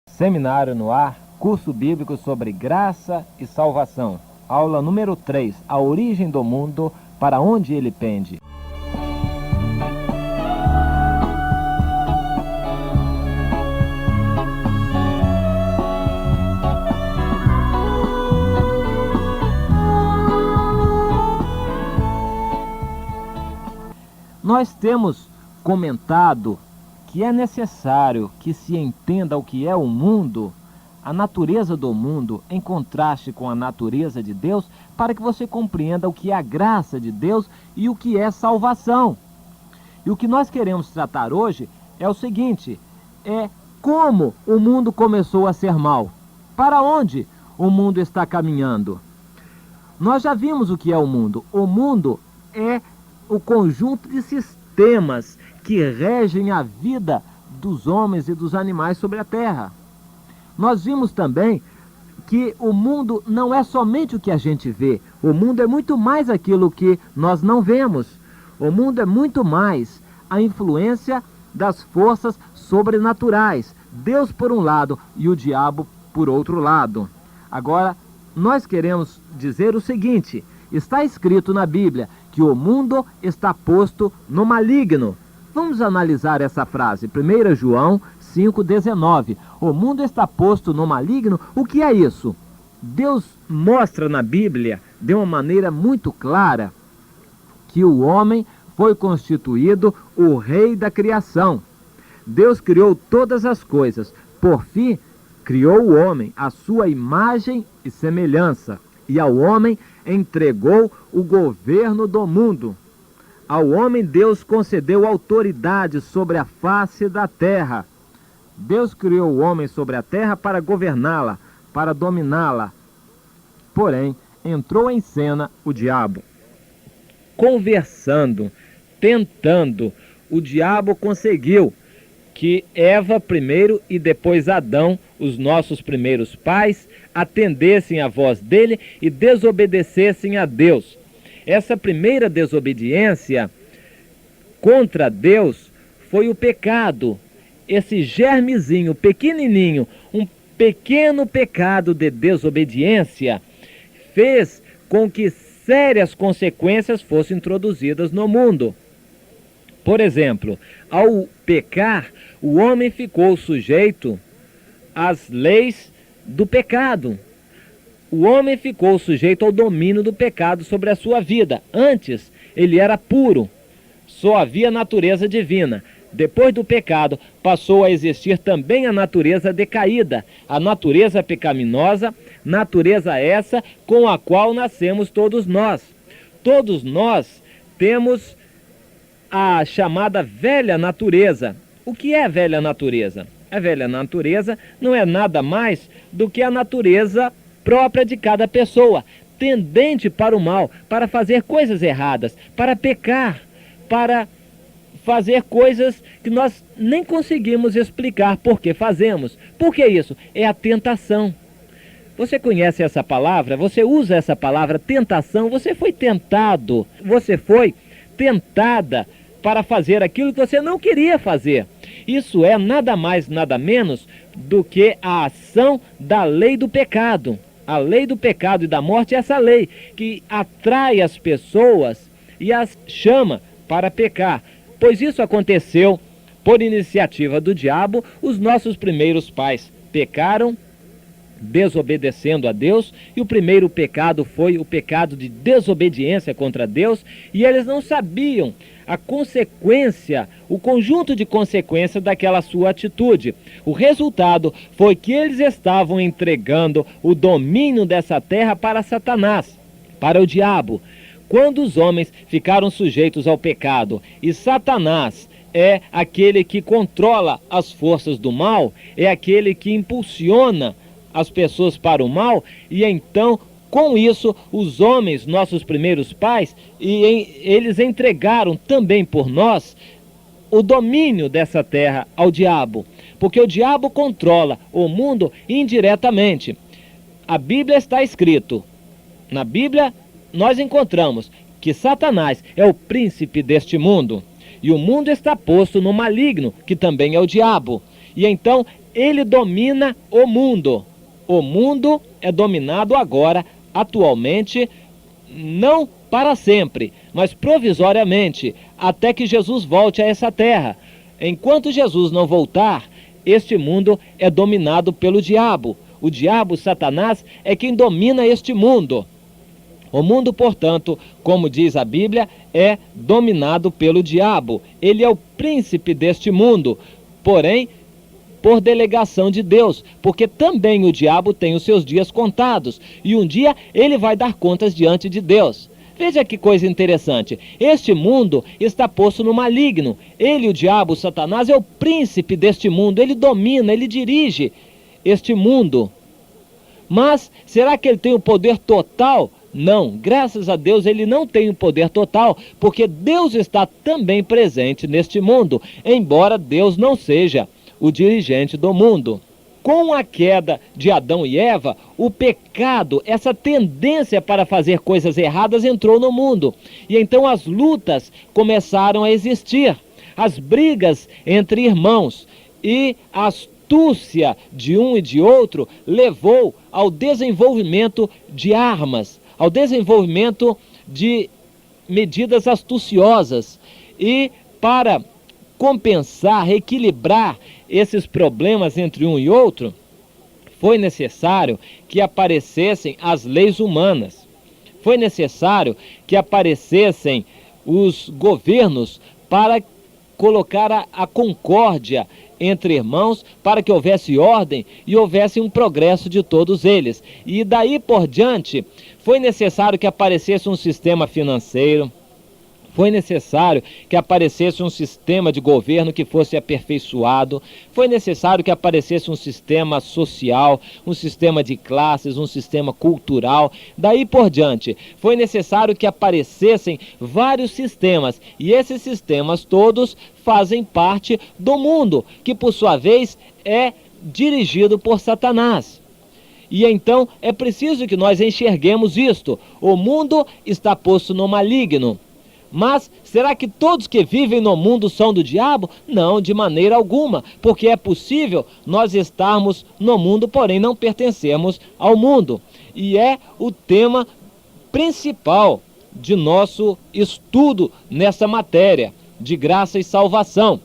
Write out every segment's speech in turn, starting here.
Seminário no ar, curso bíblico sobre graça e salvação. Aula número 3, a origem do mundo, para onde ele pende. Nós temos comentado que é necessário que se entenda o que é o mundo, a natureza do mundo, em contraste com a natureza de Deus, para que você compreenda o que é a graça de Deus e o que é salvação. E o que nós queremos tratar hoje é o seguinte, é como o mundo começou a ser mal. Para onde o mundo está caminhando? Nós já vimos o que é o mundo. O mundo é o conjunto de sistemas que regem a vida dos homens e dos animais sobre a terra. Nós vimos também que o mundo não é somente o que a gente vê. O mundo é muito mais aquilo que nós não vemos. O mundo é muito mais a influência das forças sobrenaturais. Deus por um lado e o diabo por outro lado. Agora, nós queremos dizer o seguinte: está escrito na Bíblia que o mundo está posto no maligno. Vamos analisar essa frase, 1 João 5,19. O mundo está posto no maligno. O que é isso? Deus mostra na Bíblia, de uma maneira muito clara, que o homem foi constituído o rei da criação. Deus criou todas as coisas. Por fim, criou o homem, à sua imagem e semelhança. E ao homem entregou o governo do mundo. Ao homem Deus concedeu autoridade sobre a face da terra. Deus criou o homem sobre a terra para governá-la, para dominá-la. Porém, entrou em cena o diabo. Conversando, tentando, o diabo conseguiu que Eva primeiro e depois Adão, os nossos primeiros pais, atendessem à voz dele e desobedecessem a Deus. Essa primeira desobediência contra Deus foi o pecado. Esse germezinho pequenininho, um pequeno pecado de desobediência, fez com que sérias consequências fossem introduzidas no mundo. Por exemplo, ao pecar, o homem ficou sujeito às leis do pecado. O homem ficou sujeito ao domínio do pecado sobre a sua vida. Antes, ele era puro, só havia natureza divina. Depois do pecado, passou a existir também a natureza decaída, a natureza pecaminosa, natureza essa com a qual nascemos todos nós. Todos nós temos a chamada velha natureza. O que é a velha natureza? A velha natureza não é nada mais do que a natureza própria de cada pessoa, tendente para o mal, para fazer coisas erradas, para pecar, para fazer coisas que nós nem conseguimos explicar por que fazemos. Por que isso? É a tentação. Você conhece essa palavra? Você usa essa palavra tentação? Você foi tentado, você foi tentada para fazer aquilo que você não queria fazer. Isso é nada mais, nada menos do que a ação da lei do pecado. A lei do pecado e da morte é essa lei que atrai as pessoas e as chama para pecar. Pois isso aconteceu por iniciativa do diabo. Os nossos primeiros pais pecaram, desobedecendo a Deus, e o primeiro pecado foi o pecado de desobediência contra Deus, e eles não sabiam a consequência, o conjunto de consequências daquela sua atitude. O resultado foi que eles estavam entregando o domínio dessa terra para Satanás, para o diabo. Quando os homens ficaram sujeitos ao pecado e Satanás é aquele que controla as forças do mal, é aquele que impulsiona as pessoas para o mal, e então, com isso, os homens, nossos primeiros pais, eles entregaram também por nós o domínio dessa terra ao diabo, porque o diabo controla o mundo indiretamente. A Bíblia está escrito, na Bíblia nós encontramos que Satanás é o príncipe deste mundo. E o mundo está posto no maligno, que também é o diabo. E então ele domina o mundo. O mundo é dominado agora, atualmente, não para sempre, mas provisoriamente, até que Jesus volte a essa terra. Enquanto Jesus não voltar, este mundo é dominado pelo diabo. O diabo, Satanás, é quem domina este mundo. O mundo, portanto, como diz a Bíblia, é dominado pelo diabo. Ele é o príncipe deste mundo, porém, por delegação de Deus, porque também o diabo tem os seus dias contados, e um dia ele vai dar contas diante de Deus. Veja que coisa interessante, este mundo está posto no maligno. Ele, o diabo, o Satanás, é o príncipe deste mundo, ele domina, ele dirige este mundo. Mas será que ele tem o poder total? Não, graças a Deus ele não tem o poder total, porque Deus está também presente neste mundo, embora Deus não seja o dirigente do mundo. Com a queda de Adão e Eva, o pecado, essa tendência para fazer coisas erradas entrou no mundo. E então as lutas começaram a existir, as brigas entre irmãos, e a astúcia de um e de outro levou ao desenvolvimento de armas, ao desenvolvimento de medidas astuciosas. E para compensar, equilibrar esses problemas entre um e outro, foi necessário que aparecessem as leis humanas. Foi necessário que aparecessem os governos para colocar a concórdia entre irmãos, para que houvesse ordem e houvesse um progresso de todos eles. E daí por diante, foi necessário que aparecesse um sistema financeiro, foi necessário que aparecesse um sistema de governo que fosse aperfeiçoado, foi necessário que aparecesse um sistema social, um sistema de classes, um sistema cultural. Daí por diante, foi necessário que aparecessem vários sistemas, e esses sistemas todos fazem parte do mundo, que por sua vez é dirigido por Satanás. E então é preciso que nós enxerguemos isto. O mundo está posto no maligno. Mas será que todos que vivem no mundo são do diabo? Não, de maneira alguma, porque é possível nós estarmos no mundo, porém não pertencermos ao mundo. E é o tema principal de nosso estudo nessa matéria de graça e salvação,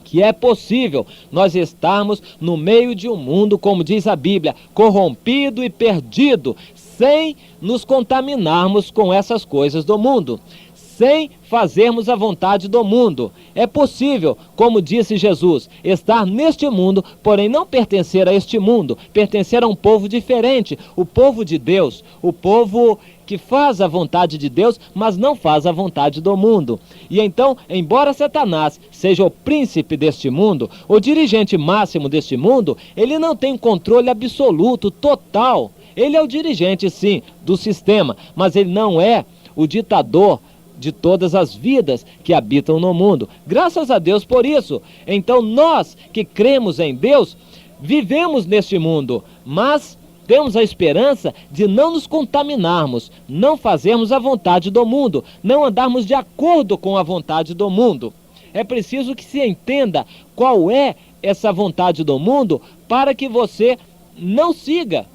que é possível nós estarmos no meio de um mundo, como diz a Bíblia, corrompido e perdido, sem nos contaminarmos com essas coisas do mundo, sem fazermos a vontade do mundo. É possível, como disse Jesus, estar neste mundo, porém não pertencer a este mundo, pertencer a um povo diferente, o povo de Deus, o povo que faz a vontade de Deus, mas não faz a vontade do mundo. E então, embora Satanás seja o príncipe deste mundo, o dirigente máximo deste mundo, ele não tem controle absoluto, total. Ele é o dirigente, sim, do sistema, mas ele não é o ditador de todas as vidas que habitam no mundo. Graças a Deus por isso. Então nós que cremos em Deus, vivemos neste mundo, mas temos a esperança de não nos contaminarmos, não fazermos a vontade do mundo, não andarmos de acordo com a vontade do mundo. É preciso que se entenda qual é essa vontade do mundo para que você não siga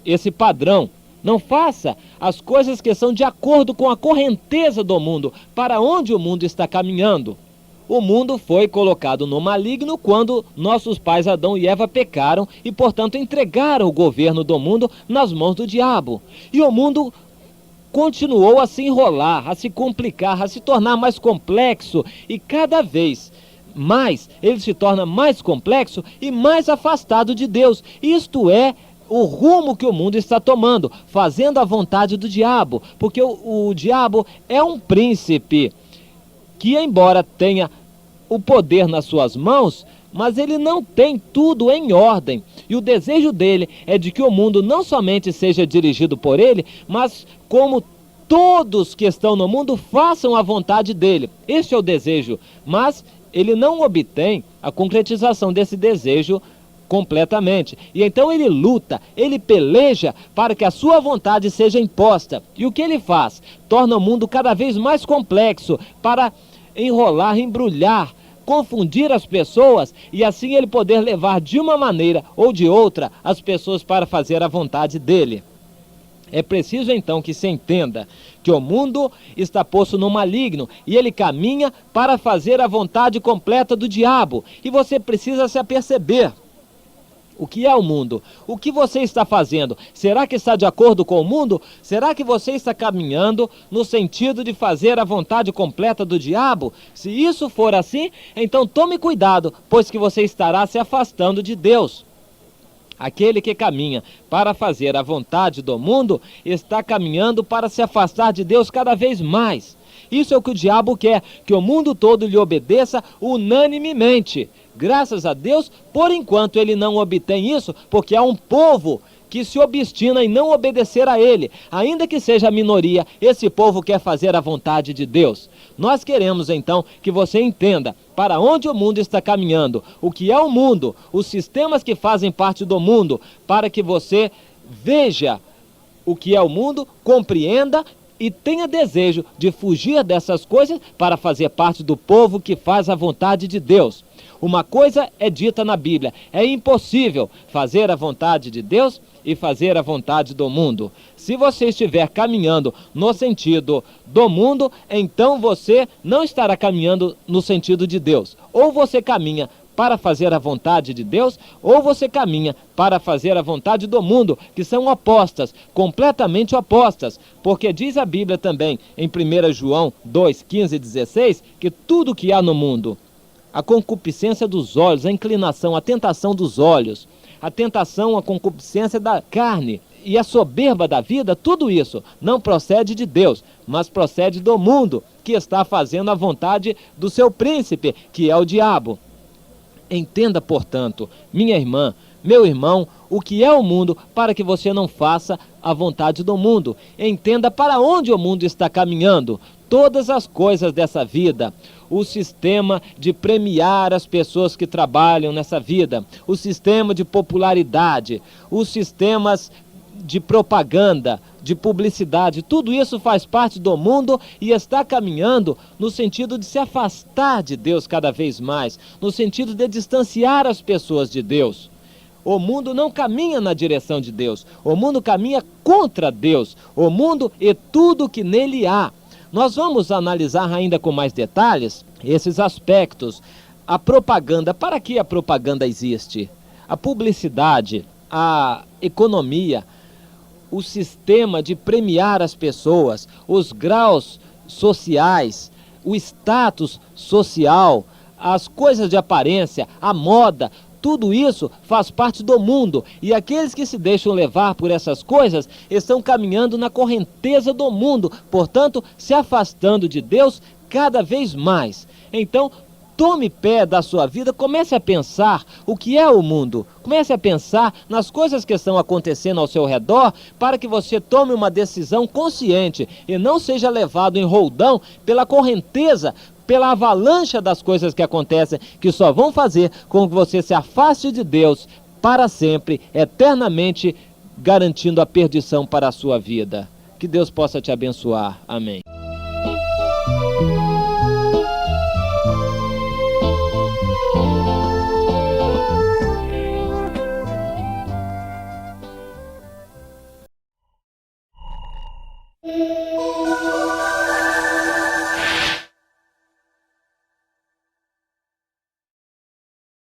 esse padrão. Não faça as coisas que são de acordo com a correnteza do mundo, para onde o mundo está caminhando. O mundo foi colocado no maligno quando nossos pais Adão e Eva pecaram e, portanto, entregaram o governo do mundo nas mãos do diabo. E o mundo continuou a se enrolar, a se complicar, a se tornar mais complexo, e cada vez mais ele se torna mais complexo e mais afastado de Deus. Isto é o rumo que o mundo está tomando, fazendo a vontade do diabo, porque o diabo é um príncipe que, embora tenha o poder nas suas mãos, mas ele não tem tudo em ordem. E o desejo dele é de que o mundo não somente seja dirigido por ele, mas como todos que estão no mundo façam a vontade dele. Este é o desejo, mas ele não obtém a concretização desse desejo completamente. E então ele luta, ele peleja para que a sua vontade seja imposta. E o que ele faz? Torna o mundo cada vez mais complexo para enrolar, embrulhar, confundir as pessoas e assim ele poder levar de uma maneira ou de outra as pessoas para fazer a vontade dele. É preciso então que se entenda que o mundo está posto no maligno e ele caminha para fazer a vontade completa do diabo. E você precisa se aperceber. O que é o mundo? O que você está fazendo? Será que está de acordo com o mundo? Será que você está caminhando no sentido de fazer a vontade completa do diabo? Se isso for assim, então tome cuidado, pois que você estará se afastando de Deus. Aquele que caminha para fazer a vontade do mundo está caminhando para se afastar de Deus cada vez mais. Isso é o que o diabo quer, que o mundo todo lhe obedeça unanimemente. Graças a Deus, por enquanto ele não obtém isso, porque há um povo que se obstina em não obedecer a ele. Ainda que seja a minoria, esse povo quer fazer a vontade de Deus. Nós queremos então que você entenda para onde o mundo está caminhando, o que é o mundo, os sistemas que fazem parte do mundo, para que você veja o que é o mundo, compreenda e tenha desejo de fugir dessas coisas para fazer parte do povo que faz a vontade de Deus. Uma coisa é dita na Bíblia: é impossível fazer a vontade de Deus e fazer a vontade do mundo. Se você estiver caminhando no sentido do mundo, então você não estará caminhando no sentido de Deus. Ou você caminha para fazer a vontade de Deus, ou você caminha para fazer a vontade do mundo, que são opostas, completamente opostas, porque diz a Bíblia também, em 1 João 2, 15 e 16, que tudo que há no mundo, a concupiscência dos olhos, a inclinação, a tentação dos olhos, a tentação, a concupiscência da carne e a soberba da vida, tudo isso não procede de Deus, mas procede do mundo, que está fazendo a vontade do seu príncipe, que é o diabo. Entenda, portanto, minha irmã, meu irmão, o que é o mundo, para que você não faça a vontade do mundo. Entenda para onde o mundo está caminhando. Todas as coisas dessa vida, o sistema de premiar as pessoas que trabalham nessa vida, o sistema de popularidade, os sistemas de propaganda, de publicidade, tudo isso faz parte do mundo e está caminhando no sentido de se afastar de Deus cada vez mais, no sentido de distanciar as pessoas de Deus. O mundo não caminha na direção de Deus, o mundo caminha contra Deus, o mundo e tudo que nele há. Nós vamos analisar ainda com mais detalhes esses aspectos. A propaganda, para que a propaganda existe? A publicidade, a economia, o sistema de premiar as pessoas, os graus sociais, o status social, as coisas de aparência, a moda, tudo isso faz parte do mundo, e aqueles que se deixam levar por essas coisas estão caminhando na correnteza do mundo, portanto, se afastando de Deus cada vez mais. Então, tome pé da sua vida, comece a pensar o que é o mundo, comece a pensar nas coisas que estão acontecendo ao seu redor, para que você tome uma decisão consciente e não seja levado em roldão pela correnteza, pela avalanche das coisas que acontecem, que só vão fazer com que você se afaste de Deus para sempre, eternamente, garantindo a perdição para a sua vida. Que Deus possa te abençoar. Amém.